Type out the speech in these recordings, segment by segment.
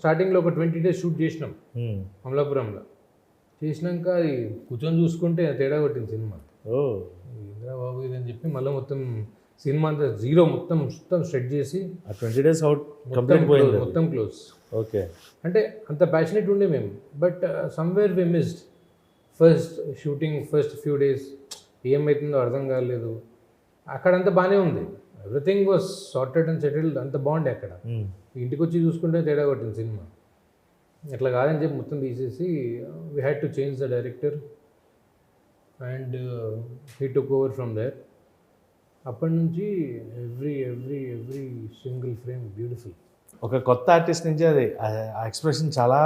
స్టార్టింగ్లో ఒక 20 days shoot చేసినాం అమలాపురంలో. చేసినాక అది కూర్చొని చూసుకుంటే తేడా కొట్టింది సినిమా. ఇంద్రా బాబు ఇదని చెప్పి మళ్ళీ మొత్తం సినిమా అంతా జీరో మొత్తం సెట్ చేసి 20 days అవుట్ కంప్లీట్ పోయింది, మొత్తం క్లోజ్. ఓకే. అంటే అంత ప్యాషనెట్ ఉండే మేము, but somewhere we missed first shooting. First few days ఏమవుతుందో అర్థం కాలేదు. అక్కడంతా బాగానే ఉంది, everything was sorted and settled, అంత బాగుండే. అక్కడ ఇంటికి వచ్చి చూసుకుంటే తేడా కొట్టింది సినిమా. ఇట్లా కాదని చెప్పి మొత్తం తీసేసి we had to change the director and he took over from there. అప్పటి నుంచి ఎవ్రీ సింగిల్ ఫ్రేమ్ బ్యూటిఫుల్. ఒక కొత్త ఆర్టిస్ట్ నుంచి అది ఆ ఎక్స్ప్రెషన్ చాలా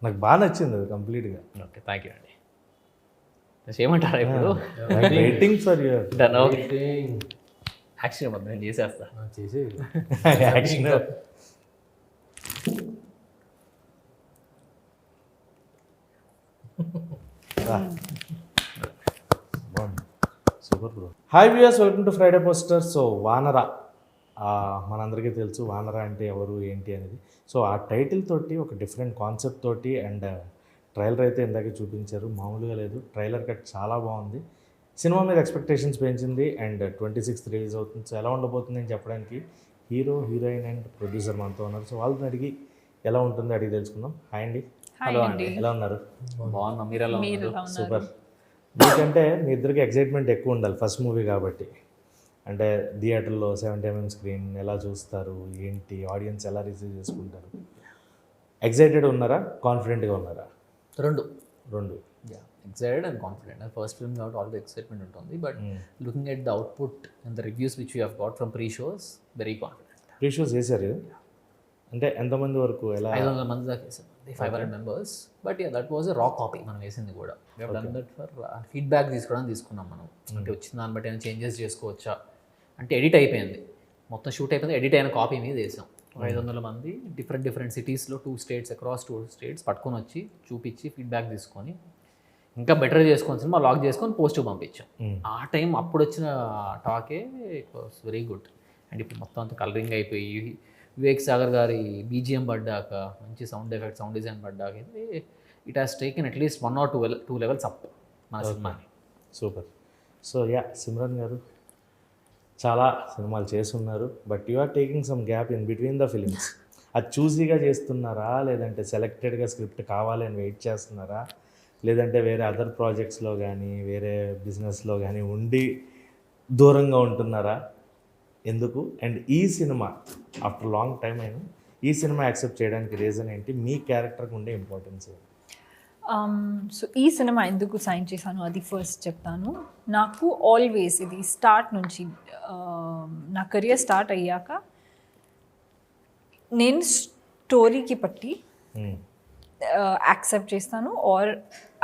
నాకు బాగా నచ్చింది, అది కంప్లీట్గా. ఓకే, థ్యాంక్ యూ అండి. చేయమంటారా ఇప్పుడు? Waiting for your done. Okay, action మొత్తం నేను చేసేస్తా. చేసే action. Super bro. Hi viewers, welcome to Friday poster. So వానర, మనందరికీ తెలుసు వానర అంటే ఎవరు ఏంటి అనేది. సో ఆ టైటిల్ తోటి ఒక డిఫరెంట్ కాన్సెప్ట్ తోటి అండ్ ట్రైలర్ అయితే ఇందాకే చూపించారు, మామూలుగా లేదు. ట్రైలర్ కట్ చాలా బాగుంది, సినిమా మీద ఎక్స్పెక్టేషన్స్ పెంచింది. అండ్ 26th రిలీజ్ అవుతుంది. సో ఎలా ఉండబోతుంది అని చెప్పడానికి హీరో, హీరోయిన్ అండ్ ప్రొడ్యూసర్ మనతో ఉన్నారు. సో వాళ్ళని అడిగి ఎలా ఉంటుందో అడిగి తెలుసుకుందాం. హాయ్ అండి. హలో అండి, ఎలా ఉన్నారు? బాగున్నా, మీరు ఎలా ఉన్నారు? సూపర్. మీకంటే మీ ఇద్దరికి ఎక్సైట్మెంట్ ఎక్కువ ఉండాలి ఫస్ట్ మూవీ కాబట్టి. అంటే థియేటర్లో 70mm స్క్రీన్ ఎలా చూస్తారు, ఏంటి, ఆడియన్స్ ఎలా రిసీవ్ చేసుకుంటారు? ఎక్సైటెడ్ ఉన్నారా, కాన్ఫిడెంట్గా ఉన్నారా? రెండు. Excited and confident. First film కాబట్టి ఆల్రెడీ ఎక్సైట్మెంట్ ఉంటుంది, but looking at the output and the reviews which you have got from pre shows, very confident. Pre shows చేశారు అంటే ఎంతమంది వరకు? ఎలా? 500 మంది దాకా వేసాం, 500 members. But that was a రా కాపీ మనం వేసింది కూడా. డన్ దట్ ఫర్ ఫీడ్బ్యాక్ తీసుకోవడానికి తీసుకున్నాం మనం. అంటే వచ్చిన దాన్ని బట్టి ఏమైనా చేంజెస్ చేసుకోవచ్చా అంటే. ఎడిట్ అయిపోయింది, మొత్తం షూట్ అయిపోయింది, ఎడిట్ అయిన కాపీ మీద వేసాం. 500 మంది డిఫరెంట్ సిటీస్లో 2 states అక్రాస్ 2 states పట్టుకొని వచ్చి చూపించి ఫీడ్బ్యాక్ తీసుకొని ఇంకా బెటర్ చేసుకొని సినిమా లాక్ చేసుకొని పోస్ట్ పంపించాం. ఆ టైం అప్పుడు వచ్చిన టాకే it was very good. And ఇప్పుడు మొత్తం అంతా కలరింగ్ అయిపోయి వివేక్ సాగర్ గారి బీజిఎం పడ్డాక, మంచి సౌండ్ ఎఫెక్ట్, సౌండ్ డిజైన్ పడ్డాక it has taken at least 1 or 2 levels up మన సినిమాని. సూపర్. సో సిమ్రన్ గారు చాలా సినిమాలు చేస్తున్నారు, but you are taking some gap in between the films. అది చూసీగా చేస్తున్నారా, లేదంటే సెలెక్టెడ్గా స్క్రిప్ట్ కావాలని వెయిట్ చేస్తున్నారా, లేదంటే వేరే అదర్ ప్రాజెక్ట్స్లో కానీ వేరే బిజినెస్లో కానీ ఉండి దూరంగా ఉంటున్నారా? ఎందుకు? అండ్ ఈ సినిమా ఆఫ్టర్ లాంగ్ టైం అయినా ఈ సినిమా యాక్సెప్ట్ చేయడానికి రీజన్ ఏంటి? మీ క్యారెక్టర్కి ఉండే ఇంపార్టెన్స్? సో ఈ సినిమా ఎందుకు సైన్ చేశాను అది ఫస్ట్ చెప్తాను. నాకు ఆల్వేస్ ఇది స్టార్ట్ నుంచి నా కెరియర్ స్టార్ట్ అయ్యాక నేను స్టోరీకి పట్టి యాక్సెప్ట్ చేస్తాను or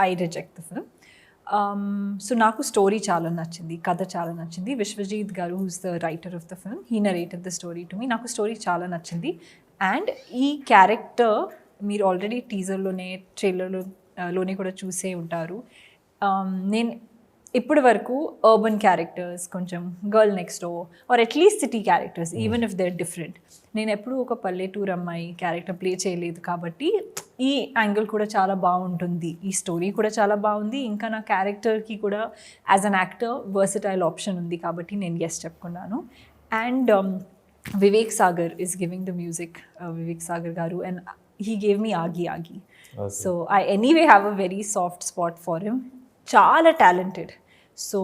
I reject the film. So నాకు స్టోరీ చాలా నచ్చింది, కథ చాలా నచ్చింది. విశ్వజిత్ గారు who's the writer of the film, he narrated the story to me. నాకు స్టోరీ చాలా నచ్చింది. అండ్ ఈ క్యారెక్టర్ మీరు ఆల్రెడీ టీజర్లోనే, ట్రైలర్లోనే కూడా చూసే ఉంటారు. నేను ఇప్పటి వరకు అర్బన్ క్యారెక్టర్స్, కొంచెం girl next door or at least city characters, even if there different, నేను ఎప్పుడూ ఒక పల్లెటూరు అమ్మాయి క్యారెక్టర్ ప్లే చేయలేదు. కాబట్టి ఈ యాంగిల్ కూడా చాలా బాగుంటుంది, ఈ స్టోరీ కూడా చాలా బాగుంది. ఇంకా నా క్యారెక్టర్కి కూడా as an actor versatile option ఉంది కాబట్టి నేను ఎస్ చెప్పుకున్నాను. And Vivek Sagar is giving the music, Vivek Sagar గారు, and he gave me Aagi Aagi. Okay. So I anyway have a very soft spot for him. Chala talented. So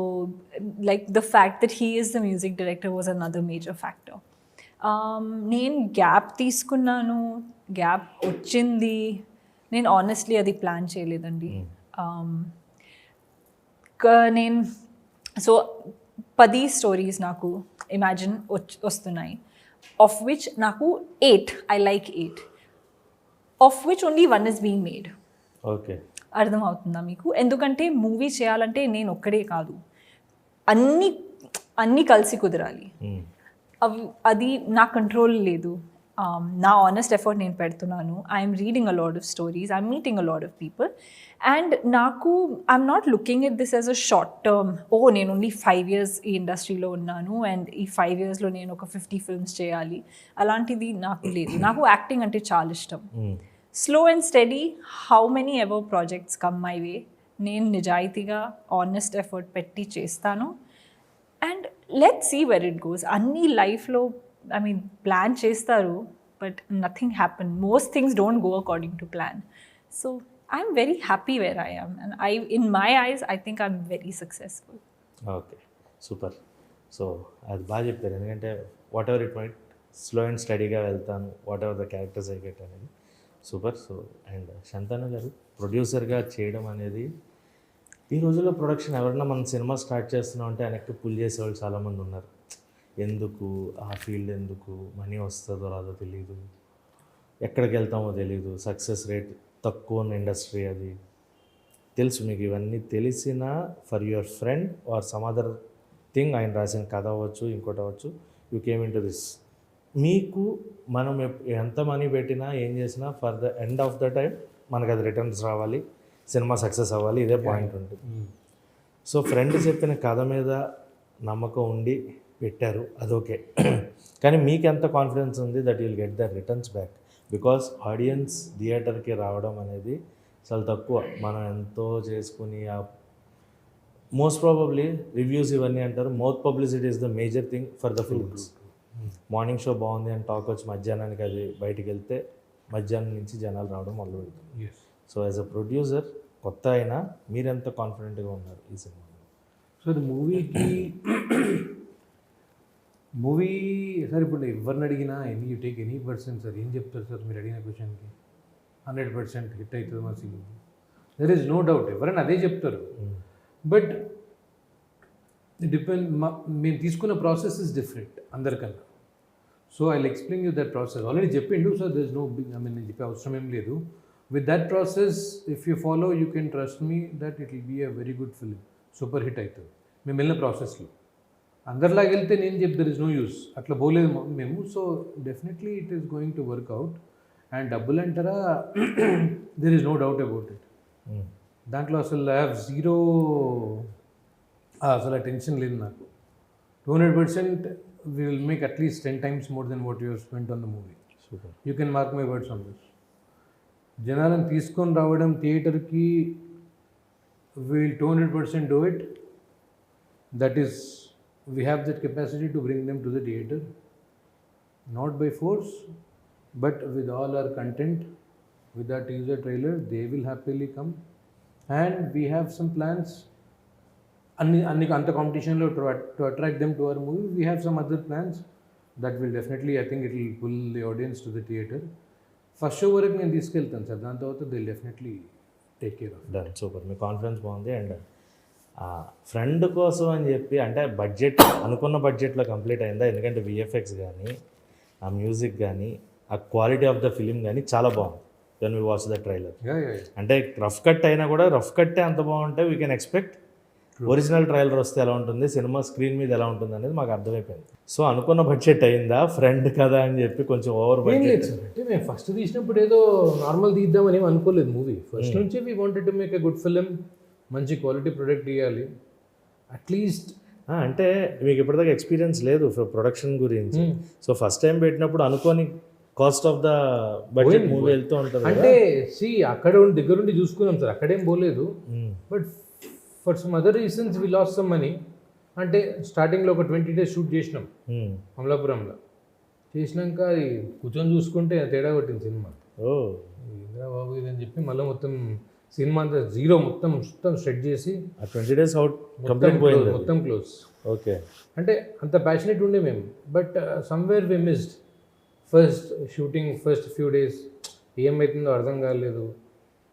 like the fact that he is the music director was another major factor. నేను gap తీసుకున్నాను, gap వచ్చింది. నేను honestly అది plan చేయలేదండి. నేను so 10 stories నాకు imagine వస్తున్నాయి, of which నాకు 8 I like 8, of which only 1 is being made. Okay, అర్థమవుతుందా మీకు? ఎందుకంటే మూవీ చేయాలంటే నేను ఒక్కడే కాదు, అన్నీ కలిసి కుదరాలి. అది నా కంట్రోల్ లేదు. నా ఆనెస్ట్ ఎఫర్ట్ నేను పెడుతున్నాను. I'm reading a lot of stories, I'm meeting a lot of people, and నాకు I'm not looking at this as a short term, నేను ఓన్లీ 5 years ఈ ఇండస్ట్రీలో ఉన్నాను అండ్ ఈ 5 yearsలో నేను ఒక 50 films చేయాలి, అలాంటిది నాకు లేదు. నాకు యాక్టింగ్ అంటే చాలా ఇష్టం. Slow and steady, how many ever projects come my way, నేను నిజాయితీగా ఆనెస్ట్ ఎఫర్ట్ పెట్టి చేస్తాను. And let see where it goes. అన్ని లైఫ్లో ప్లాన్ చేస్తారు, but nothing happen. Most things don't go according to plan. So I'm very happy where I am, and in my eyes I think I'm very successful. Okay, super. So అది బాగా చెప్పారు, ఎందుకంటే whatever it might, slow and స్టడీగా వెళ్తాను, what ever the characters I get అనేది super. So and Shantanu గారు ప్రొడ్యూసర్గా చేయడం అనేది, ఈ రోజుల్లో ప్రొడక్షన్ ఎవరైనా మన సినిమా స్టార్ట్ చేస్తున్నాం అంటే వెనక్కి పుల్ చేసేవాళ్ళు చాలామంది ఉన్నారు. ఎందుకు ఆ ఫీల్డ్, ఎందుకు మనీ వస్తుందో రాదో తెలియదు, ఎక్కడికి వెళ్తామో తెలియదు, సక్సెస్ రేట్ తక్కువ ఉన్న ఇండస్ట్రీ అది తెలుసు మీకు. ఇవన్నీ తెలిసినా for your friend or some other thing, ఆయన రాసిన కథ అవ్వచ్చు, ఇంకోటి అవ్వచ్చు, you came in to this. మీకు మనం ఎంత మనీ పెట్టినా ఏం చేసినా for the end of the time మనకు అది రిటర్న్స్ రావాలి, సినిమా సక్సెస్ అవ్వాలి, ఇదే పాయింట్ ఉంటుంది. సో ఫ్రెండ్ చెప్పిన కథ మీద నమ్మకం ఉండి పెట్టారు, అదొకే. కానీ మీకు ఎంత కాన్ఫిడెన్స్ ఉంది that you'll get the returns back? Because audience థియేటర్కి రావడం అనేది చాలా తక్కువ. మనం ఎంతో చేసుకుని మోస్ట్ ప్రాబబ్లీ రివ్యూస్ ఇవన్నీ అంటారు, mouth publicity is the major thing for the films. Morning show బాగుంది అని టాక్ వచ్చి మధ్యాహ్నానికి అది బయటికి వెళ్తే మధ్యాహ్నం నుంచి జనాలు రావడం మొదలు పెడుతుంది. సో యాజ్ అ ప్రొడ్యూసర్ కొత్త అయినా మీరెంత కాన్ఫిడెంట్గా ఉన్నారు ఈ సినిమాలో? సో అది మూవీ సార్, ఇప్పుడు ఎవరిని అడిగినా you take any person sir, ఏం చెప్తారు సార్ మీరు అడిగిన క్వశ్చన్కి? 100% హిట్ అవుతుంది మా సినిమా, దెర్ ఈజ్ నో డౌట్, ఎవరైనా అదే చెప్తారు. బట్ డిపెండ్, మేము తీసుకున్న ప్రాసెస్ ఇస్ డిఫరెంట్ అందరికన్నా. So I will explain you that process. Already చెప్పిండు, so there is no big, నేను చెప్పే అవసరం ఏం లేదు. With that process, if you follow, you can trust me that it will be a very good film. Super hit అవుతుంది మేము వెళ్ళిన ప్రాసెస్లో. అందరిలాగా వెళ్తే నేను చెప్పి దర్ ఇస్ నో యూస్, అట్లా పోలేదు మేము. So definitely it is going to work out. And డబ్బులు అంటారా, there is no doubt about it. దాంట్లో అసలు ఐ హ్యావ్ జీరో, అసలు టెన్షన్ లేదు నాకు. 200% we will make at least 10 times more than what you have spent on the movie. Super. You can mark my words on this. జనాలను తీసుకొని రావడం థియేటర్కి, we'll 200% do it. That is, we have that capacity to bring them to the theatre, not by force, but with all our content, with our teaser trailer, they will happily come. And we have some plans, అంత కాంపిటీషన్లో to attract them to our movie. We have some other plans that will definitely, I think it will pull the audience to the theatre. First show వరకు నేను తీసుకెళ్తాను sir, దాని తర్వాత Dil definitely take care of. Done, super. మీ confidence బాగుంది. And friend కోసం అని చెప్పి, అంటే బడ్జెట్ అనుకున్న బడ్జెట్లో కంప్లీట్ అయిందా? ఎందుకంటే విఎఫ్ఎక్స్ కానీ, ఆ మ్యూజిక్ కానీ, ఆ క్వాలిటీ ఆఫ్ ద ఫిలిం కానీ చాలా బాగుంది. Then we watch the trailer. అంటే రఫ్ కట్ అయినా కూడా, రఫ్ కట్టే అంత బాగుంటే we can expect original trailer వస్తే ఎలా ఉంటుంది, సినిమా స్క్రీన్ మీద ఎలా ఉంటుంది అనేది మాకు అర్థమైపోయింది. సో అనుకున్న బడ్జెట్ అయిందా? ఫ్రెండ్ కదా అని చెప్పి కొంచెం ఓవర్ బడ్జెట్? అంటే మేము ఫస్ట్ తీసినప్పుడు ఏదో నార్మల్ తీద్దామని ఏం అనుకోలేదు మూవీ. ఫస్ట్ నుంచి we wanted to make a good film, మంచి క్వాలిటీ ప్రొడక్ట్ ఇవ్వాలి అట్లీస్ట్. అంటే మీకు ఇప్పటిదాకా ఎక్స్పీరియన్స్ లేదు ప్రొడక్షన్ గురించి. సో ఫస్ట్ టైం పెట్టినప్పుడు అనుకోని cost of the budget movie వెళ్తూ ఉంటుంది. అంటే అక్కడ దగ్గరుండి చూసుకున్నాం సార్, అక్కడేం పోలేదు. But for some other reasons we last some money. అంటే స్టార్టింగ్లో ఒక 20 days షూట్ చేసినాం అమలాపురంలో. చేసినాక కూర్చొని చూసుకుంటే తేడా కొట్టింది సినిమా. ఇందిరా బాబు ఇదని చెప్పి మళ్ళీ మొత్తం సినిమా అంతా జీరో, మొత్తం సెట్ చేసి 20 days అవుట్ కంప్లీట్ పోయింది, మొత్తం క్లోజ్. ఓకే. అంటే అంత ప్యాషనెట్ ఉండే మేము. But somewhere we missed first shooting, first few days ఏమవుతుందో అర్థం కాలేదు.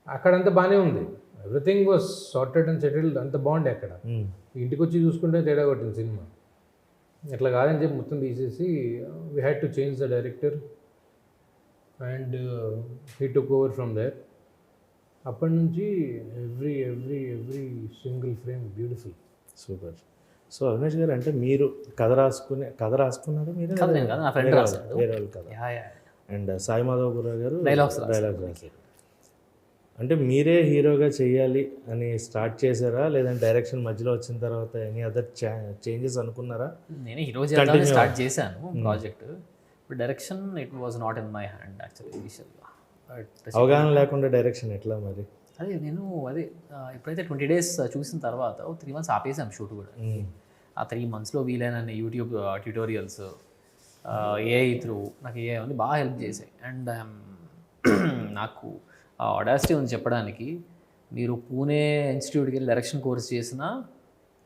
అక్కడంతా బాగానే ఉంది, everything was sorted and settled, అంత బాగుండే. అక్కడ ఇంటికి వచ్చి చూసుకుంటే తేడా కొట్టింది సినిమా. ఎట్లా కాదని చెప్పి మొత్తం తీసేసి we had to change the director and he took over from there. అప్పటి నుంచి every single frame beautiful. Super. So Avinash garu, అంటే మీరు కథ రాసుకున్నారా? మీరు నా ఫ్రెండ్ రాశాడు. వేరే వాళ్ళు కదా. అండ్ సాయి మాధవపుర గారు Dialogues రాశారు. అంటే మీరే హీరోగా చెయ్యాలి అని స్టార్ట్ చేశారా, లేదంటే డైరెక్షన్ మధ్యలో వచ్చిన తర్వాత ఎనీ అదర్ చేంజెస్ అనుకున్నారా? నేను ఈరోజు స్టార్ట్ చేశాను project, but direction it was not in my hand actually ఇనిషియల్గా. అవగాహన లేకుండా డైరెక్షన్ ఎట్లా మరి? అదే ఎప్పుడైతే 20 days చూసిన తర్వాత 3 months ఆపేసాం షూట్ కూడా. ఆ 3 monthsలో వీలైన యూట్యూబ్ ట్యూటోరియల్స్, ఏఐ త్రూ నాకు ఏఐ ఉంది బాగా హెల్ప్ చేశాయి. అండ్ నాకు ఆడాసిటీ ఉంది చెప్పడానికి, మీరు పూణే ఇన్స్టిట్యూట్కి వెళ్ళి డైరెక్షన్ కోర్స్ చేసినా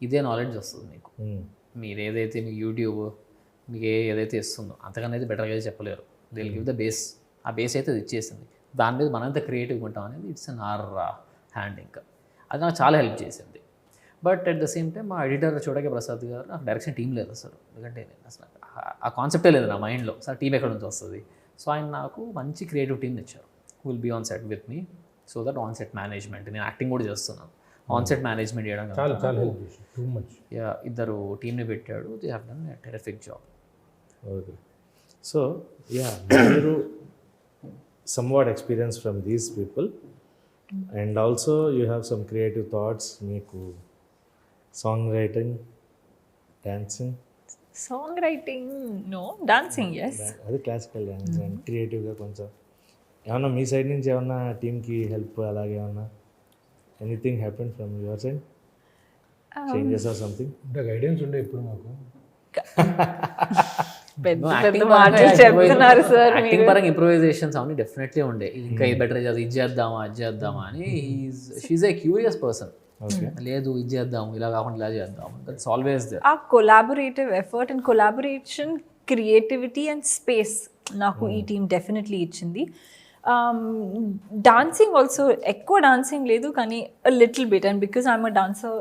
ఇదే నాలెడ్జ్ వస్తుంది మీకు. మీరు ఏదైతే మీకు యూట్యూబ్ మీకు ఏదైతే ఇస్తుందో అంతకన్నా అయితే బెటర్గా అయితే చెప్పలేరు. They will give the base. ఆ బేస్ అయితే అది ఇచ్చేసింది, దాని మీద మనంత క్రియేటివ్గా ఉంటాం అనేది ఇట్స్ అన్ ఆర్ హ్యాండ్. ఇంకా అది నాకు చాలా హెల్ప్ చేసింది. But at the same time మా ఎడిటర్ చోటకే ప్రసాద్ గారు, నాకు డైరెక్షన్ టీం లేదు అసలు, ఎందుకంటే అసలు ఆ కాన్సెప్టే లేదు నా మైండ్లో. అసలు టీం ఎక్కడ నుంచి వస్తుంది? సో ఆయన నాకు మంచి క్రియేటివ్ టీం ఇచ్చారు, will be on set with me. So that on set management, నేను యాక్టింగ్ కూడా చేస్తున్నాను, ఆన్ సెట్ మేనేజ్మెంట్ చేయడం చాలా హెల్ప్ చేసి టూ మచ్. ఇద్దరు టీంని పెట్టాడు, they have done a terrific job. Okay. So మీరు somewhat experience from these people, and also you have some creative thoughts. Meeku song writing, dancing. Song writing, no. Dancing, yes. అది classical dance. And క్రియేటివ్గా కొంచెం ఏమన్నా మీ side నుంచి ఏమన్నా టీమ్కి help అలాగే ఏమన్నా anything happen from your side, changes or something? అంటే గైడెన్స్ ఉండే ఇప్పుడు మాకు. పెద్ద మాటలు చెప్తున్నారు సార్. యాక్టింగ్ పరంగా ఇంప్రూవైజేషన్స్ అవన్నీ డెఫినెట్లీ ఉండే. ఇంకా ఇది బెటర్ ఇది చేద్దామా అది చేద్దామా అని. She's a curious person. లేదు ఇది చేద్దాము, ఇలా కాకుండా ఇలా చేద్దాము, దట్స్ ఆల్వేస్ దేర్. ఆ collaborative effort and collaboration, creativity and space నాకు ఈ టీమ్ డెఫినెట్లీ ఇచ్చింది. డాన్సింగ్ ఆల్సో ఎక్కువ డాన్సింగ్ లేదు కానీ a little bit, and because I'm a dancer,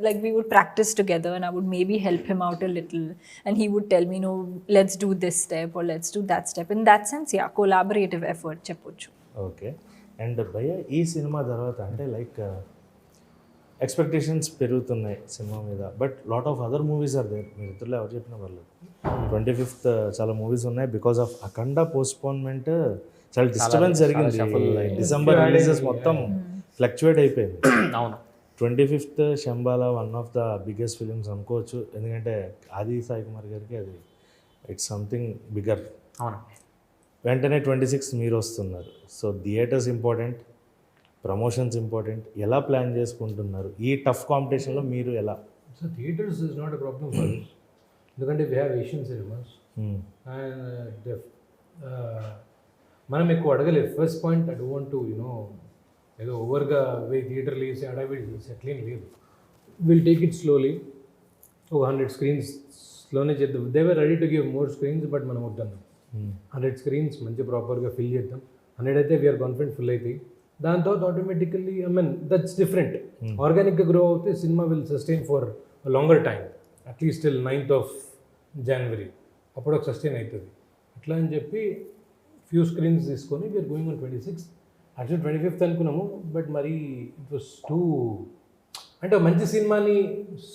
like we would practice together and I would maybe help him out a little and he would tell me, no, let's do this step or let's do that step. In that sense, yeah, collaborative effort చెప్పొచ్చు. Okay. And భయ్య ఈ సినిమా తర్వాత అంటే like expectations పెరుగుతున్నాయి సినిమా మీద, but lot of other movies are there. మీరు ఇద్దరులో ఎవరు చెప్పిన వాళ్ళు 25th చాలా మూవీస్ ఉన్నాయి. బికాస్ ఆఫ్ అఖండ పోస్ట్పోన్మెంట్ చాలా డిస్టర్బెన్స్ జరిగింది. డిసెంబర్ రిలీజెస్ మొత్తం ఫ్లక్చువేట్ అయిపోయింది. అవును. 25th Shambhala one of the biggest films అనుకోవచ్చు, ఎందుకంటే ఆది సాయి కుమార్ గారికి అది ఇట్స్ సంథింగ్ బిగ్గర్. అవును. వెంటనే 26th మీరు వస్తున్నారు. So theatres important, promotions important. ఎలా ప్లాన్ చేసుకుంటున్నారు ఈ టఫ్ కాంపిటీషన్లో మీరు ఎలా? So theatres is not a problem for us, ఎందుకంటే we have Asian cinemas and మనం ఎక్కువ అడగలేదు. First point, I don't want to ఏదో ఓవర్గా థియేటర్లు వేసి అడవి అట్లేం లేదు. Will take it slowly. 100 screensలోనే చేద్దాం. They were ready to give more screens, but మనం వద్దన్నాం. 100 screens మంచి ప్రాపర్గా ఫిల్ చేద్దాం. 100 అయితే వీఆర్ కాన్ఫిడెంట్ ఫుల్ అవుతాయి. దాని తర్వాత ఆటోమేటికల్లీ దట్స్ డిఫరెంట్. ఆర్గానిక్గా గ్రో అవుతే సినిమా will sustain for longer time, at least till 9th January. అప్పుడు ఒక సస్టైన్ అవుతుంది. అట్లా అని చెప్పి ఫ్యూ స్క్రీన్స్ తీసుకొని we're going on 26th. Actually 25th అనుకున్నాము, బట్ మరి ఇట్ వాస్ టూ, అంటే మంచి సినిమాని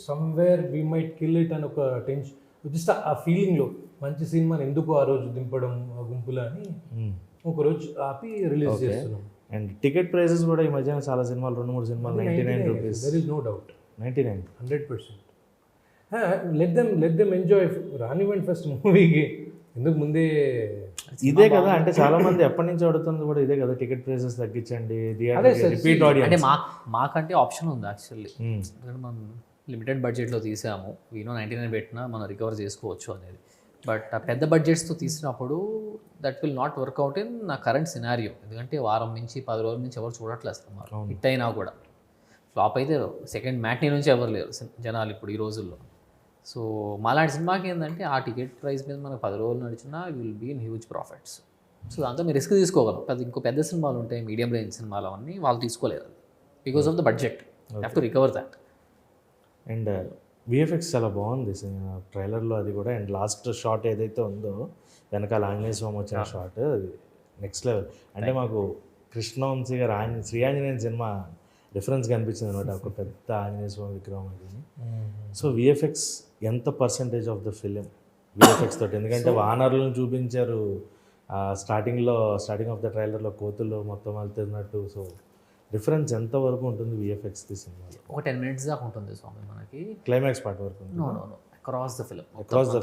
somewhere we might kill it అని ఒక టెన్షన్, జస్ట్ ఆ ఫీలింగ్లో మంచి సినిమాని ఎందుకు ఆ రోజు దింపడం ఆ గుంపులో అని ఒకరోజు ఆపి రిలీజ్ చేస్తున్నాం. అండ్ టికెట్ ప్రైసెస్ కూడా ఈ మధ్యన చాలా సినిమాలు 2-3 సినిమాలు 99 rupees. There is no doubt. 99 100%. Let them enjoy. రానివ్వండి ఫస్ట్ మూవీకి, ఎందుకు ముందే ఇదే కదా. అంటే చాలా మంది ఎప్పటి నుంచి అడుగుతుంది కూడా ఇదే కదా, టికెట్ ప్రైసెస్ తగ్గించండి, రిపీట్ ఆడియన్స్. అంటే మాకంటే ఆప్షన్ ఉంది యాక్చువల్లీ, ఎందుకంటే మనం లిమిటెడ్ బడ్జెట్లో తీసాము. 99 పెట్టినా మనం రికవర్ చేసుకోవచ్చు అనేది. బట్ ఆ పెద్ద బడ్జెట్స్తో తీసినప్పుడు that will not work out in నా కరెంట్ సినారియో. ఎందుకంటే వారం నుంచి 10 రోజుల నుంచి ఎవరు చూడట్లేదు సినిమా. హిట్ అయినా కూడా ఫ్లాప్ అయితే సెకండ్ మ్యాట్నీ నుంచి ఎవరు లేరు జనాలు ఇప్పుడు ఈ రోజుల్లో. సో మాలాంటి సినిమాకి ఏంటంటే ఆ టికెట్ ప్రైస్ మీద మనకు 10 రోజులు నడిచినా will be in huge profits. So దాంతో మీరు రిస్క్ తీసుకోగలం. ఇంకో పెద్ద సినిమాలు ఉంటాయి, మీడియం రేంజ్ సినిమాలు, అవన్నీ వాళ్ళు తీసుకోలేదు because of the budget. Have to recover that. And VFX చాలా బాగుంది ట్రైలర్లో అది కూడా. అండ్ లాస్ట్ షాట్ ఏదైతే ఉందో వెనకాల ఆంజనేయ స్వామి వచ్చిన షాట్, అది నెక్స్ట్ లెవెల్. అంటే మాకు కృష్ణవంశీ గారు శ్రీ ఆంజనేయ సినిమా రిఫరెన్స్ కనిపించింది అనమాట, ఒక పెద్ద ఆంజనేయ స్వామి విగ్రహం అది. సో విఎఫ్ఎక్స్ ఎంత percentage of the film VFX తోటి? ఎందుకంటే వానర్లను చూపించారు, స్టార్టింగ్ ఆఫ్ ద ట్రైలర్లో కోతులు మొత్తం వెళ్తున్నట్టు. సో డిఫరెన్స్ ఎంతవరకు ఉంటుంది విఎఫ్ఎక్స్ది సినిమాలో? ఒక 10 minutes దాకా ఉంటుంది స్వామి మనకి. క్లైమాక్స్ పార్ట్ వరకు ఉంటుంది. No across the film,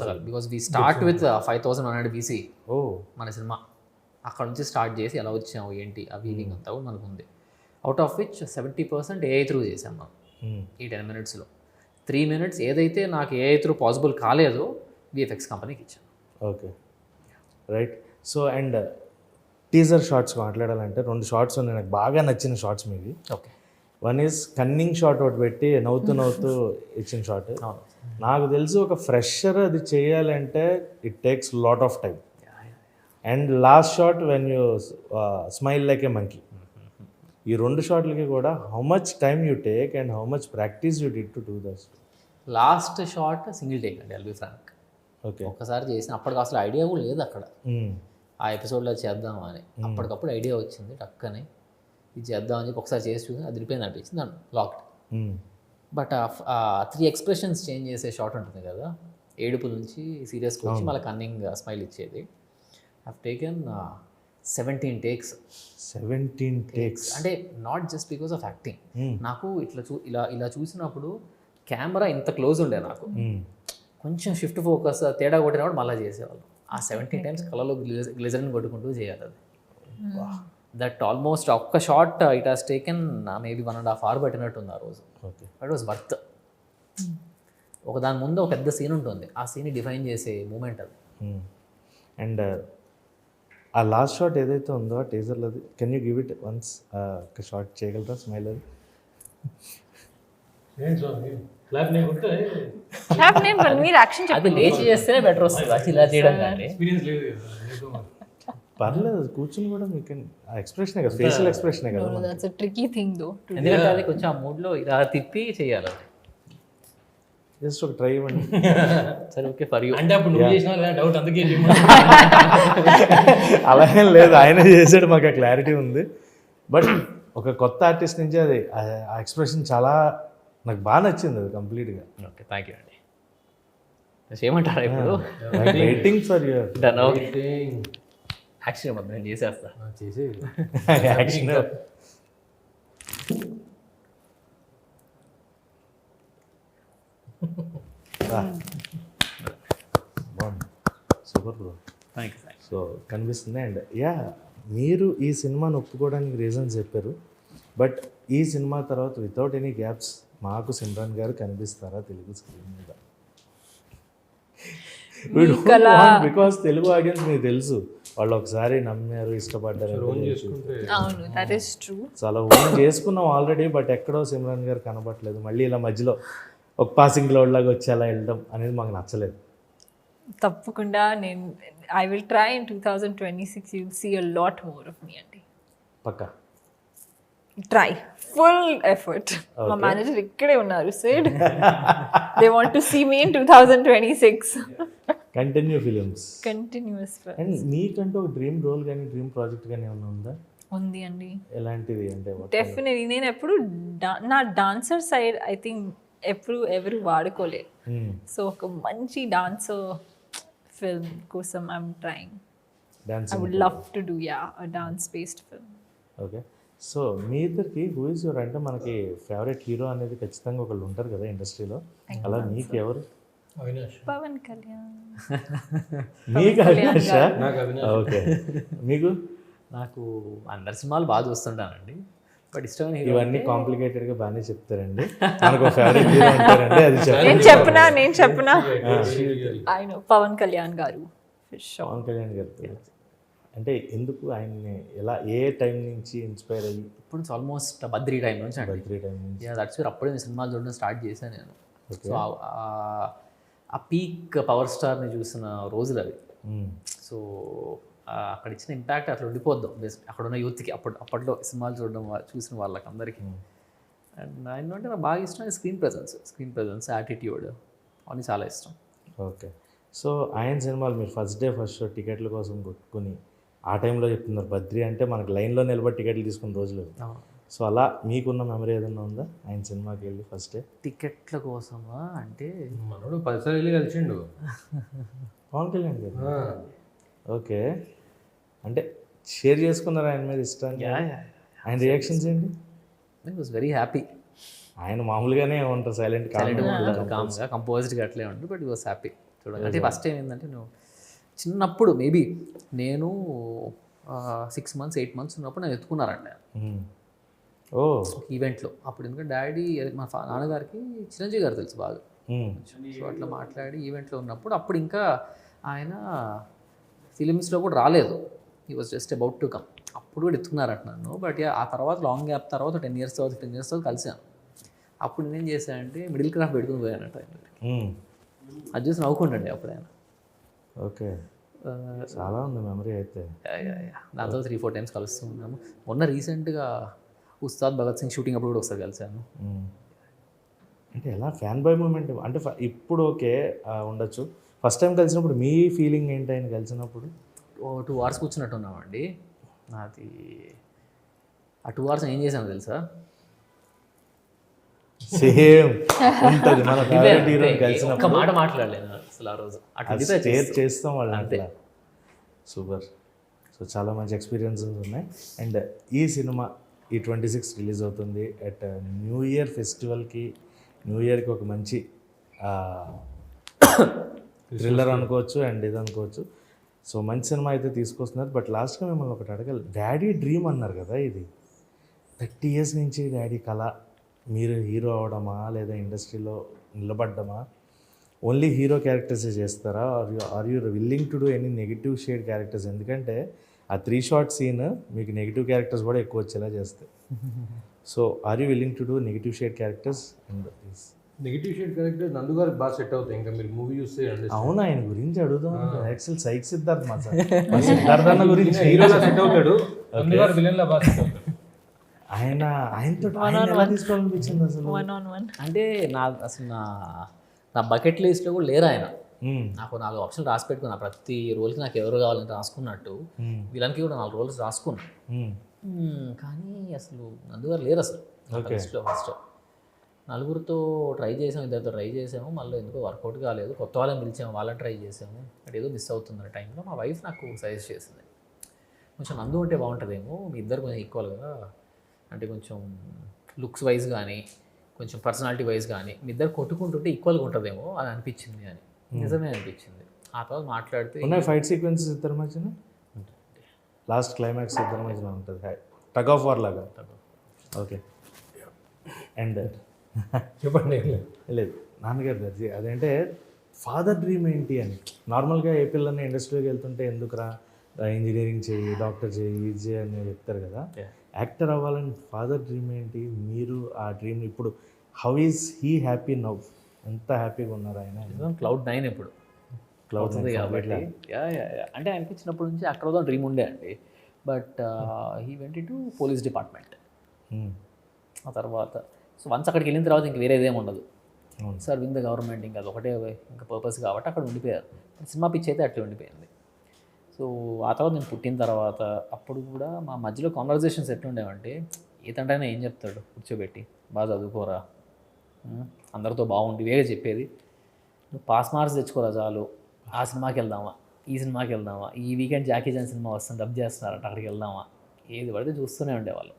film. Because we start with 5100 BC ఓ మన సినిమా. అక్కడ నుంచి స్టార్ట్ చేసి ఎలా వచ్చాము ఏంటి ఆ వీవింగ్ అంతా కూడా మనకు ఉంది. Out of which 70% AI through చేసాం మనం ఈ 10 minutesలో. 3 minutes ఏదైతే నాకు ఏఐ త్రూ పాసిబుల్ కాలేదో విఎఫ్ఎక్స్ కంపెనీకి ఇచ్చాను. Okay right. So and teaser shorts మాట్లాడాలంటే 2 షార్ట్స్ ఉన్నాయి నాకు బాగా నచ్చిన షార్ట్స్ మీవి. Okay, one is cunning shot ఒకటి పెట్టి నవ్వుతూ ఇచ్చిన షాట్. నాకు తెలిసి ఒక ఫ్రెషర్ అది చేయాలంటే it takes lot of time. And last shot when you smile like A monkey. ఈ 2 షాట్లకి కూడా how much time you take and how much practice you did to do that? Last shot single take అండి, LB Frank. Okay. ఒక్కసారి చేసిన అప్పటికి అసలు idea కూడా లేదు అక్కడ ఆ ఎపిసోడ్లో చేద్దాం అని. అప్పటికప్పుడు ఐడియా వచ్చింది టక్కని, ఇది చేద్దాం అని చెప్పి ఒకసారి చేసి చూసి అది రిపోయింది అనిపించింది, దాన్ని లాక్డ్. బట్ ఆ 3 expressions చేంజ్ చేసే షాట్ ఉంటుంది కదా, ఏడుపు నుంచి సీరియస్కి వచ్చి మళ్ళీ కన్నింగ్ స్మైల్ ఇచ్చేది. Have taken 17 takes. 17 takes అంటే not just because of acting. నాకు ఇలా చూసినప్పుడు కెమెరా ఇంత క్లోజ్ ఉండే, నాకు కొంచెం షిఫ్ట్ ఫోకస్ తేడా కొట్టినప్పుడు మళ్ళీ చేసేవాళ్ళు. ఆ 17 times కళ్ళలో గ్లిజరిన్ కొట్టుకుంటూ చేయాలి అది. దట్ ఆల్మోస్ట్ ఒక్క shot it has taken maybe 1.5 hours పట్టినట్టుంది ఆ రోజు. ఓకే. It was worth. ఒక దాని ముందు ఒక పెద్ద సీన్ ఉంటుంది, ఆ సీన్ని డిఫైన్ చేసే మూమెంట్ అది. అండ్ ఆ లాస్ట్ షాట్ ఏదైతే ఉందో ఆ టీజర్లో, can you give it once? ఒక షాట్ చేయగలరా స్మైల్ అది? మీరు యాక్షన్ అది లేచి చేస్తేనే బెటర్ వస్తుంది, అది ఇలా చేయడం కానీ. పర్లేదు, కూర్చుని కూడా మీకు ఆ ఎక్స్ప్రెషనే కదా, ఫేషియల్ ఎక్స్ప్రెషనే కదా. దట్స్ ఎ ట్రికీ థింగ్ దో. ఎందుకంటే అది కొంచెం ఆ మూడ్లో ఇలా తిప్పి చేయాలి అది. జస్ట్ ఒక ట్రై ఇవ్వండి. సరే ఓకే ఫర్ యూ అంటే అప్పుడు నువ్వు చేసిన డౌట్ అందుకే అలా ఏం లేదు, ఆయన చేసాడు, మాకు ఆ క్లారిటీ ఉంది. బట్ ఒక కొత్త ఆర్టిస్ట్ నుంచి అది ఆ ఎక్స్ప్రెషన్ చాలా నాకు బాగా నచ్చింది, అది కంప్లీట్గా. ఓకే, థ్యాంక్ యూ అండి. చేయమంటారా ఇప్పుడు? Waiting for your done. Okay, action నేను చేసేస్తా. చేసి action. Super bro. Thank you. So కనిపిస్తుంది. అండ్ యా, మీరు ఈ సినిమాని ఒప్పుకోవడానికి రీజన్స్ చెప్పారు. బట్ ఈ సినిమా తర్వాత వితౌట్ ఎనీ గ్యాప్స్ మాకు సిమ్రాన్ గారు కనిపిస్తారా తెలుగు స్క్రీన్ మీద? బికాస్ తెలుగు ఆడియన్స్ మీకు తెలుసు, వాళ్ళు ఒకసారి నమ్మారు, ఇష్టపడ్డారు. అవును, దట్ ఈస్ ట్రూ. చాలా ఓన్ చేసుకున్నాం ఆల్రెడీ, బట్ ఎక్కడో సిమ్రాన్ గారు కనబడట్లేదు. మళ్ళీ ఇలా మధ్యలో ఒక పాసింగ్ క్లౌడ్ లాగా వచ్చి అలా వెళ్ళడం అనేది మాకు నచ్చలేదు. తప్పకుండా నేను I will try in 2026 you will see a lot more of me అండి. పక్కా ట్రై ఫుల్ ఎఫర్ట్. మా మేనేజర్ ఇక్కడే ఉన్నారు, said they want to see me in 2026. Continue films, continues. And మీకంటూ ఒక డ్రీమ్ రోల్ కానీ డ్రీమ్ ప్రాజెక్ట్ కానీ ఏమైనా ఉందా? ఉంది అండి, ఎలాంటిది అంటే? డెఫినెట్లీ. నేను ఎప్పుడు నా డాన్సర్ సైడ్ ఐ థింక్ ఎవరు వాడుకోలేదు. సో ఒక మంచి డాన్సర్ ఫిల్మ్ కోసం I'm trying. I would love to do a dance based film. Okay. So మీ ఇద్దరికి హూ ఇస్ యువర్, అంటే మనకి ఫేవరెట్ హీరో అనేది ఖచ్చితంగా ఒకళ్ళు ఉంటారు కదా ఇండస్ట్రీలో, అలా మీకు ఎవరు? అవినాష్. పవన్ కళ్యాణ్. మీకు అవినాష్? ఓకే. మీకు? నాకు అందరి సినిమాలు బాగా చూస్తుంటానండి, బట్ ఇష్టమైన హీరో ఇవన్నీ కాంప్లికేటెడ్గా బాగానే చెప్తారండి. మనకు ఫేవరెట్ హీరో ఉంటారండి, అది నేను చెప్పనా ఆయన పవన్ కళ్యాణ్ గారు. పవన్ కళ్యాణ్ గారు అంటే ఎందుకు ఆయన్ని ఎలా, ఏ టైం నుంచి ఇన్స్పైర్ అయ్యి? ఇప్పుడు ఆల్మోస్ట్ బద్రీ టైం నుంచి అండి. బద్రీ టైం నుంచి. దట్స్ వేర్ అప్పుడే నేను సినిమాలు చూడడం స్టార్ట్ చేశాను నేను. సో ఆ పీక్ పవర్ స్టార్ని చూసిన రోజులు అవి. సో అక్కడ ఇచ్చిన ఇంపాక్ట్ అట్లా ఉండిపోద్దాం అక్కడ ఉన్న యూత్కి, అప్పట్లో సినిమాలు చూడడం చూసిన వాళ్ళకి అందరికీ. అండ్ ఆయన అంటే నాకు బాగా ఇష్టం స్క్రీన్ ప్రజెన్స్, యాటిట్యూడ్ అవన్నీ చాలా ఇష్టం. ఓకే. సో ఆయన సినిమాలు మీరు ఫస్ట్ డే ఫస్ట్ షో టికెట్ల కోసం కొట్టుకుని ఆ టైంలో చెప్తున్నారు, బద్రీ అంటే మనకు లైన్లో నిలబడి టికెట్లు తీసుకున్న రోజులు. సో అలా మీకున్న మెమరీ ఏదన్నా ఉందా ఆయన సినిమాకి వెళ్ళి ఫస్ట్ డే? టికెట్ల కోసమా అంటే మనోడు 10 సార్లు వెళ్ళి కలిసిండు పవన్ కళ్యాణ్ గారు. ఓకే. అంటే షేర్ చేసుకున్నారు ఆయన మీద ఇష్టాన్ని? ఆయన రియాక్షన్స్ ఏంటి? I was very happy. ఆయన మామూలుగానే ఉంటారు, సైలెంట్ కామ్గా కంపోజ్డ్గా అట్లే ఉంటుంది, బట్ ఈ వాజ్ హ్యాపీ చూడండి. అంటే ఫస్ట్ టైం ఏంటంటే నువ్వు చిన్నప్పుడు మేబీ నేను 6 months 8 months ఉన్నప్పుడు నేను ఎత్తుకున్నారండి ఓ ఈవెంట్లో. అప్పుడు ఎందుకంటే డాడీ మా నాన్నగారికి చిరంజీవి గారు తెలుసు బాగా. సో అట్లా మాట్లాడి ఈవెంట్లో ఉన్నప్పుడు అప్పుడు ఇంకా ఆయన ఫిలిమ్స్లో కూడా రాలేదు, he was just about to come. అప్పుడు కూడా ఎత్తుకున్నారట నన్ను. బట్ ఆ తర్వాత లాంగ్ గ్యాప్ తర్వాత 10 years తర్వాత 15 years తర్వాత కలిసాను. అప్పుడు నేనేం చేశానంటే మిడిల్ క్రాఫ్ట్ పెట్టుకుని పోయానట ఆయన. అది చూసి నవ్వుకుంటండి అప్పుడు ఆయన. ఓకే, చాలా ఉంది మెమరీ అయితే. దాంతో 3-4 times కలుస్తూ ఉన్నాము. మొన్న రీసెంట్గా ఉస్తాద్ భగత్ సింగ్ షూటింగ్ అప్పుడు కూడా ఒకసారి కలిసాను. అంటే ఎలా ఫ్యాన్ బాయ్ మూమెంట్ అంటే ఇప్పుడు ఓకే ఉండొచ్చు, ఫస్ట్ టైం కలిసినప్పుడు మీ ఫీలింగ్ ఏంటి ఆయన కలిసినప్పుడు? 2 hours కూర్చున్నట్టున్నామండి. అది ఆ 2 hours ఏం చేశాను తెలుసా? సేమ్ ఉంటుంది మన ఫేవరెట్ హీరో కలిసినప్పుడు. ఒక్క మాట మాట్లాడలేదు అసలు ఆ రోజు. అట్లా షేర్ చేస్తాం వాళ్ళు అంతే. సూపర్. సో చాలా మంచి ఎక్స్పీరియన్సెస్ ఉన్నాయి. అండ్ ఈ సినిమా ఈ 26 రిలీజ్ అవుతుంది అట్ న్యూ ఇయర్ ఫెస్టివల్కి. న్యూ ఇయర్కి ఒక మంచి థ్రిల్లర్ అనుకోవచ్చు అండ్ ఇది అనుకోవచ్చు. సో మంచి సినిమా అయితే తీసుకొస్తున్నారు. బట్ లాస్ట్గా మిమ్మల్ని ఒకటి అడగాలి, డాడీ డ్రీమ్ అన్నారు కదా, ఇది 30 years నుంచి డాడీ కళ, మీరు హీరో అవడమా లేదా ఇండస్ట్రీలో నిలబడ్డమా? ఓన్లీ హీరో క్యారెక్టర్సే చేస్తారా? Are you willing to do any negative shade characters? ఎందుకంటే ఆ 3 shot సీన్ మీకు నెగిటివ్ క్యారెక్టర్స్ కూడా ఎక్కువ వచ్చేలా చేస్తాయి. So are you willing to do negative shade characters? And negative shade character Nandu గారికి బాగా సెట్ అవుతాయి. ఇంకా మీరు మూవీ చూస్తే అవును, ఆయన గురించి అడుగుదాం. యాక్చువల్ సైక్ సిద్ధార్థ్ మా సిద్ధార్థ్ గురించి హీరోలా సెట్ అవుతాడు, నందు గారు విలన్లా బాగా సెట్ అవుతాడు. ఆయనతో ఎలా తీసుకోవాలనిపించింది అసలు? అంటే అసలు నా బకెట్ లిస్ట్లో కూడా లేరు ఆయన. నాకు 4 options రాసి పెట్టుకున్నా, ప్రతి రోల్కి నాకు ఎవరు కావాలంటే రాసుకున్నట్టు విలన్కి కూడా 4 roles రాసుకున్నా. కానీ అసలు నందుగారు లేరు అసలు లిస్ట్లో. ఫస్ట్ 4 ట్రై చేసాము, 2 ట్రై చేసాము, మళ్ళీ ఎందుకో వర్కౌట్ కాలేదు. కొత్త వాళ్ళని పిలిచాము, వాళ్ళని ట్రై చేసాము, బట్ ఏదో మిస్ అవుతుంది టైంలో. మా వైఫ్ నాకు సజెస్ట్ చేసింది, కొంచెం నందు ఉంటే బాగుంటుందేమో, మీ ఇద్దరు కొంచెం ఈక్వల్గా, అంటే కొంచెం లుక్స్ వైజ్ కానీ కొంచెం పర్సనాలిటీ వైజ్ కానీ మీ ఇద్దరు కొట్టుకుంటుంటే ఈక్వల్గా ఉంటుందేమో అని అనిపించింది. అని నిజమే అనిపించింది. ఆ తర్వాత మాట్లాడితే ఉన్నాయి ఫైట్ సీక్వెన్సెస్ ఇద్దరి మధ్యన, లాస్ట్ క్లైమాక్స్ ఇద్దరి మధ్యన ఉంటుంది, టగ్ ఆఫ్ వార్ లాగా. ఓకే, అండ్ చెప్పండి. లేదు నాన్నగారు అదంటే ఫాదర్ డ్రీమ్ ఏంటి అని. నార్మల్గా ఏ పిల్లల్ని ఇండస్ట్రీలోకి వెళ్తుంటే ఎందుకురా ఇంజనీరింగ్ చేయి, డాక్టర్ చేయి, ఇది చేయి అని చెప్తారు కదా. యాక్టర్ అవ్వాలని ఫాదర్ డ్రీమ్ ఏంటి? మీరు ఆ డ్రీమ్ ఇప్పుడు how is he happy now? ఎంత హ్యాపీగా ఉన్నారు ఆయన? Cloud9 ఇప్పుడు క్లౌడ్ ఉంది కాబట్టి. అంటే ఆయనకి చిన్నప్పటి నుంచి అక్కడ డ్రీమ్ ఉండే అండి. But he went to police department. ఆ తర్వాత సో వన్స్ అక్కడికి వెళ్ళిన తర్వాత ఇంక వేరేదేం ఉండదు, సర్వింగ్ ద గవర్నమెంట్, ఇంకా అదొకటే ఇంకా పర్పస్ కాబట్టి అక్కడ ఉండిపోయారు. సినిమా పిచ్ అయితే అట్లా ఉండిపోయింది. సో ఆ తర్వాత నేను పుట్టిన తర్వాత అప్పుడు కూడా మా మధ్యలో కాన్వర్జేషన్స్ ఎట్లుండేవంటే, ఏ తండ్రైనా ఏం చెప్తాడు, కూర్చోబెట్టి బాగా చదువుకోరా, అందరితో బాగుండి వేరే చెప్పేది, నువ్వు పాస్ మార్క్స్ తెచ్చుకోరా చాలు, ఆ సినిమాకి వెళ్దామా, ఈ సినిమాకి వెళ్దామా, ఈ వీకెండ్ జాకీ చాన్ సినిమా వస్తుంది డబ్ చేస్తున్నారంట అక్కడికి వెళ్దామా, ఏది పడితే చూస్తూనే ఉండేవాళ్ళు.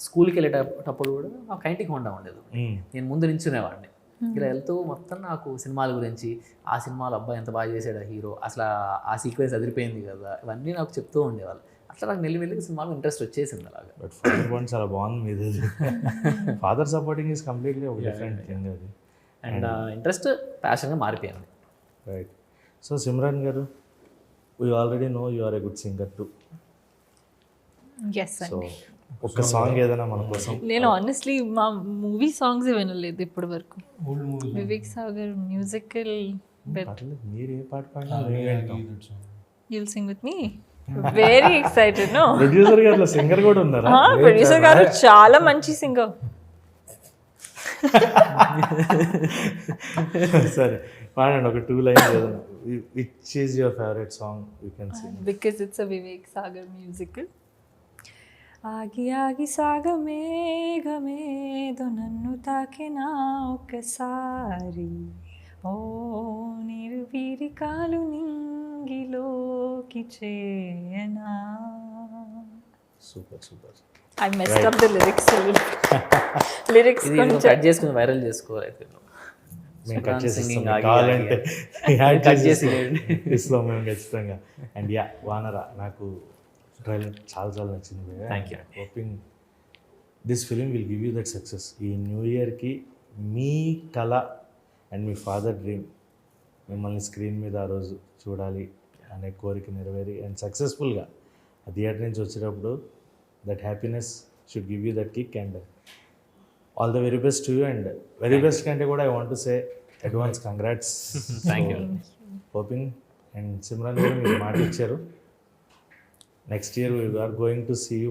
స్కూల్కి వెళ్ళేటప్పుడు కూడా మాకు ఇంటికి హోండా ఉండేది, నేను ముందు నించునేవాడిని. ఇలా వెళ్తూ మొత్తం నాకు సినిమాల గురించి, ఆ సినిమాలో అబ్బాయి ఎంత బాగా చేశాడు ఆ హీరో, అసలు ఆ సీక్వెన్స్ అదిరిపోయింది కదా, ఇవన్నీ నాకు చెప్తూ ఉండేవాళ్ళు. అట్లా నాకు మెల్లిమెల్లిగా సినిమాలో ఇంట్రెస్ట్ వచ్చేసింది అలాగా. బట్ ఫాదర్ పాయింట్ చాలా బాగుంది మీది. ఫాదర్ సపోర్టింగ్ ఈజ్ కంప్లీట్లీ ఒక డిఫరెంట్ థింగ్ అది. అండ్ ఇంట్రెస్ట్ ప్యాషన్గా మారిపోయింది. Right. So Simran garu, we already know you are a good singer too. So ఒక్క సాంగ్ ఏదైనా మన కోసం. నేను ఆనెస్ట్లీ మా మూవీ సాంగ్స్ వినలేదు ఇప్పటి వరకు. వివేక్ సాగర్ మ్యూజికల్ మీరు ఏ పాట పాడినా you'll sing with me. Very excited, no? Producer గారు సింగర్ కూడా ఉన్నారా? ప్రొడ్యూసర్ గారు చాలా మంచి సింగర్. సరే పాడండి ఒక 2 lines ఏదైనా. Which is your favourite song you can sing? Because it's a Vivek Sagar musical. ఆగి ఆగి సాగమేఘమేదో నన్ను తాకినా ఒక్కసారి, ఓ నీరు వీరి కాలు నింగి నింగిలోకి చేయనా. Super super. I messed up the lyrics a little. Lyrics ఇది కొంచెం కట్ చేసుకుని వైరల్ చేసుకోవాలి అయితే మేము కట్ చేసి singing ఇస్తాం. ఆగి కావాలంటే కట్ చేసి ఇస్తాం మేము ఖచ్చితంగా. అండ్ యా వానరా, నాకు ట్రైలర్ చాలా చాలా నచ్చింది. Thank you. Hoping this film will give you that success. ఈ న్యూ ఇయర్కి మీ కళ అండ్ మీ ఫాదర్ డ్రీమ్ మిమ్మల్ని స్క్రీన్ మీద ఆ రోజు చూడాలి అనే కోరిక నెరవేరి అండ్ సక్సెస్ఫుల్గా ఆ థియేటర్ నుంచి వచ్చేటప్పుడు that happiness should give you that kick. And all the very best to you. And very best కంటే కూడా I want to say advance congrats. Thank you. Hoping and Simran garu మీరు మాట ఇచ్చారు, next year we are going to see you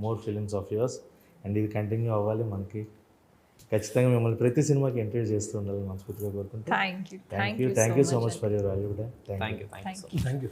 more films of yours. And ఇది continue అవ్వాలి మనకి. ఖచ్చితంగా మిమ్మల్ని ప్రతి సినిమాకి ఎంకరేజ్ చేస్తూ ఉండాలని మనస్ఫూర్తిగా కోరుకుంటున్నాను. Thank you thank you so much for your valuable time. Thank you. Thank you.